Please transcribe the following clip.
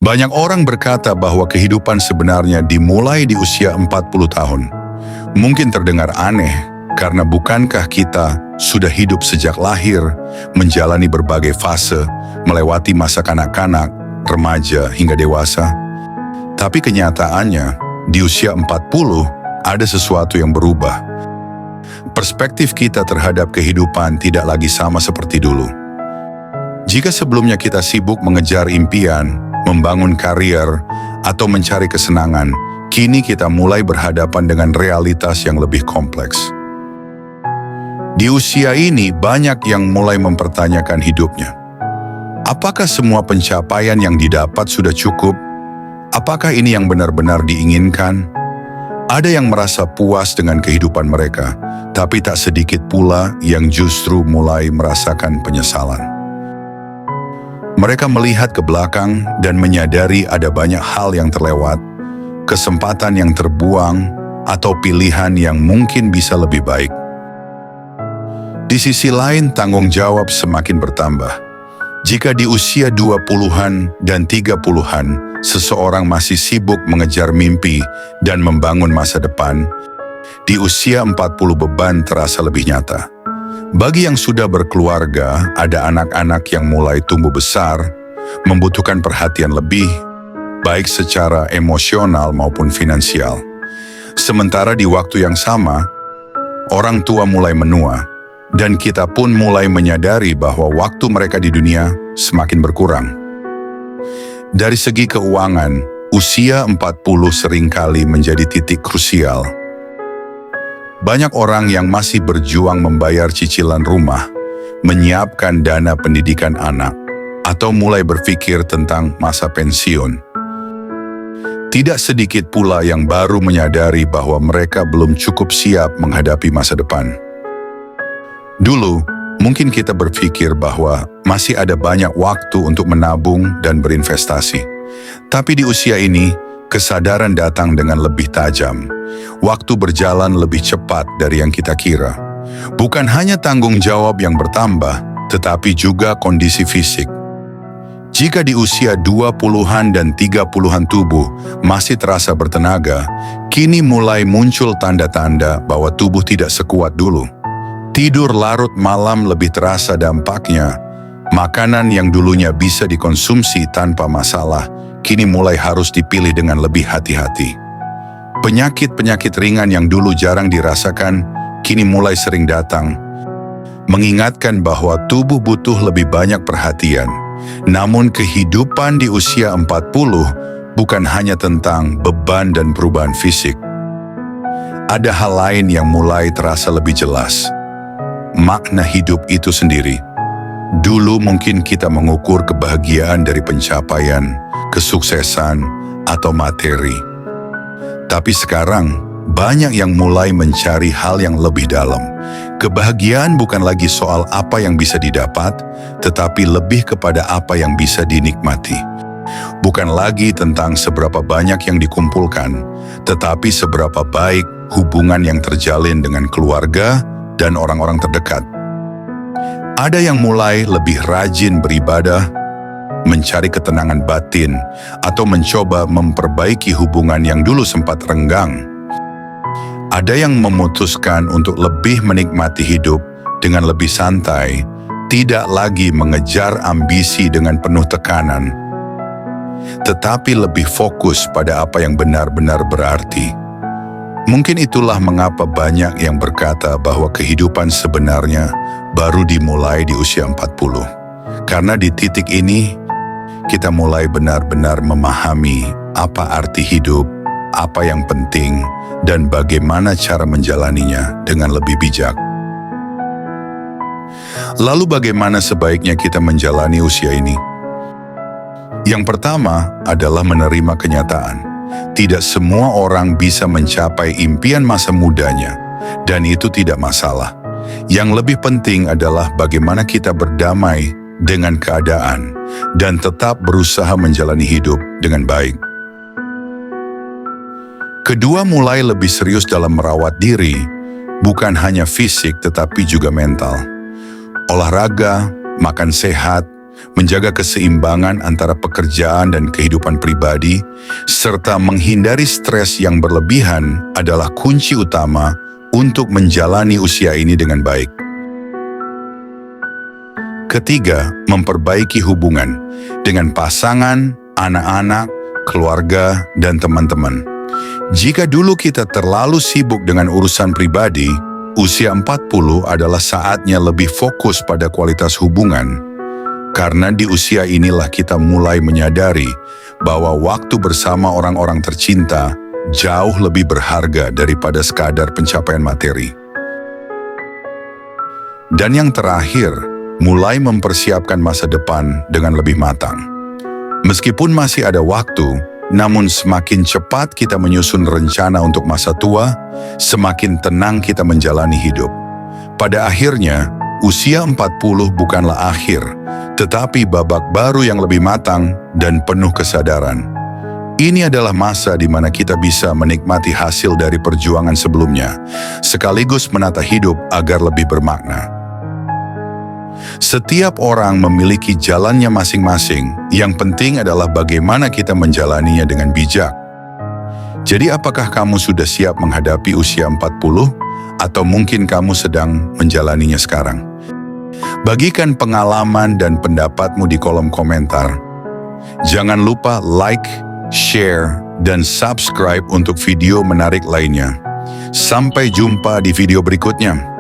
Banyak orang berkata bahwa kehidupan sebenarnya dimulai di usia 40 tahun. Mungkin terdengar aneh, karena bukankah kita sudah hidup sejak lahir, menjalani berbagai fase, melewati masa kanak-kanak, remaja hingga dewasa? Tapi kenyataannya, di usia 40, ada sesuatu yang berubah. Perspektif kita terhadap kehidupan tidak lagi sama seperti dulu. Jika sebelumnya kita sibuk mengejar impian, membangun karier, atau mencari kesenangan, kini kita mulai berhadapan dengan realitas yang lebih kompleks. Di usia ini, banyak yang mulai mempertanyakan hidupnya. Apakah semua pencapaian yang didapat sudah cukup? Apakah ini yang benar-benar diinginkan? Ada yang merasa puas dengan kehidupan mereka, tapi tak sedikit pula yang justru mulai merasakan penyesalan. Mereka melihat ke belakang dan menyadari ada banyak hal yang terlewat, kesempatan yang terbuang, atau pilihan yang mungkin bisa lebih baik. Di sisi lain, tanggung jawab semakin bertambah. Jika di usia 20-an dan 30-an, seseorang masih sibuk mengejar mimpi dan membangun masa depan, di usia 40 beban terasa lebih nyata. Bagi yang sudah berkeluarga, ada anak-anak yang mulai tumbuh besar, membutuhkan perhatian lebih, baik secara emosional maupun finansial. Sementara di waktu yang sama, orang tua mulai menua, dan kita pun mulai menyadari bahwa waktu mereka di dunia semakin berkurang. Dari segi keuangan, usia 40 seringkali menjadi titik krusial. Banyak orang yang masih berjuang membayar cicilan rumah, menyiapkan dana pendidikan anak, atau mulai berpikir tentang masa pensiun. Tidak sedikit pula yang baru menyadari bahwa mereka belum cukup siap menghadapi masa depan. Dulu, mungkin kita berpikir bahwa masih ada banyak waktu untuk menabung dan berinvestasi. Tapi di usia ini, kesadaran datang dengan lebih tajam. Waktu berjalan lebih cepat dari yang kita kira. Bukan hanya tanggung jawab yang bertambah, tetapi juga kondisi fisik. Jika di usia 20-an dan 30-an tubuh masih terasa bertenaga, kini mulai muncul tanda-tanda bahwa tubuh tidak sekuat dulu. Tidur larut malam lebih terasa dampaknya. Makanan yang dulunya bisa dikonsumsi tanpa masalah, kini mulai harus dipilih dengan lebih hati-hati. Penyakit-penyakit ringan yang dulu jarang dirasakan, kini mulai sering datang. Mengingatkan bahwa tubuh butuh lebih banyak perhatian. Namun kehidupan di usia 40 bukan hanya tentang beban dan perubahan fisik. Ada hal lain yang mulai terasa lebih jelas. Makna hidup itu sendiri. Dulu mungkin kita mengukur kebahagiaan dari pencapaian, kesuksesan, atau materi. Tapi sekarang, banyak yang mulai mencari hal yang lebih dalam. Kebahagiaan bukan lagi soal apa yang bisa didapat, tetapi lebih kepada apa yang bisa dinikmati. Bukan lagi tentang seberapa banyak yang dikumpulkan, tetapi seberapa baik hubungan yang terjalin dengan keluarga dan orang-orang terdekat. Ada yang mulai lebih rajin beribadah, mencari ketenangan batin, atau mencoba memperbaiki hubungan yang dulu sempat renggang. Ada yang memutuskan untuk lebih menikmati hidup dengan lebih santai, tidak lagi mengejar ambisi dengan penuh tekanan, tetapi lebih fokus pada apa yang benar-benar berarti. Mungkin itulah mengapa banyak yang berkata bahwa kehidupan sebenarnya baru dimulai di usia 40. Karena di titik ini, kita mulai benar-benar memahami apa arti hidup, apa yang penting, dan bagaimana cara menjalaninya dengan lebih bijak. Lalu bagaimana sebaiknya kita menjalani usia ini? Yang pertama adalah menerima kenyataan. Tidak semua orang bisa mencapai impian masa mudanya, dan itu tidak masalah. Yang lebih penting adalah bagaimana kita berdamai dengan keadaan dan tetap berusaha menjalani hidup dengan baik. Kedua, mulai lebih serius dalam merawat diri, bukan hanya fisik tetapi juga mental. Olahraga, makan sehat, menjaga keseimbangan antara pekerjaan dan kehidupan pribadi, serta menghindari stres yang berlebihan adalah kunci utama untuk menjalani usia ini dengan baik. Ketiga, memperbaiki hubungan dengan pasangan, anak-anak, keluarga, dan teman-teman. Jika dulu kita terlalu sibuk dengan urusan pribadi, usia 40 adalah saatnya lebih fokus pada kualitas hubungan. Karena di usia inilah kita mulai menyadari bahwa waktu bersama orang-orang tercinta jauh lebih berharga daripada sekadar pencapaian materi. Dan yang terakhir, mulai mempersiapkan masa depan dengan lebih matang. Meskipun masih ada waktu, namun semakin cepat kita menyusun rencana untuk masa tua, semakin tenang kita menjalani hidup. Pada akhirnya, usia 40 bukanlah akhir, tetapi babak baru yang lebih matang dan penuh kesadaran. Ini adalah masa di mana kita bisa menikmati hasil dari perjuangan sebelumnya, sekaligus menata hidup agar lebih bermakna. Setiap orang memiliki jalannya masing-masing, yang penting adalah bagaimana kita menjalaninya dengan bijak. Jadi apakah kamu sudah siap menghadapi usia 40? Atau mungkin kamu sedang menjalaninya sekarang? Bagikan pengalaman dan pendapatmu di kolom komentar. Jangan lupa like, share, dan subscribe untuk video menarik lainnya. Sampai jumpa di video berikutnya.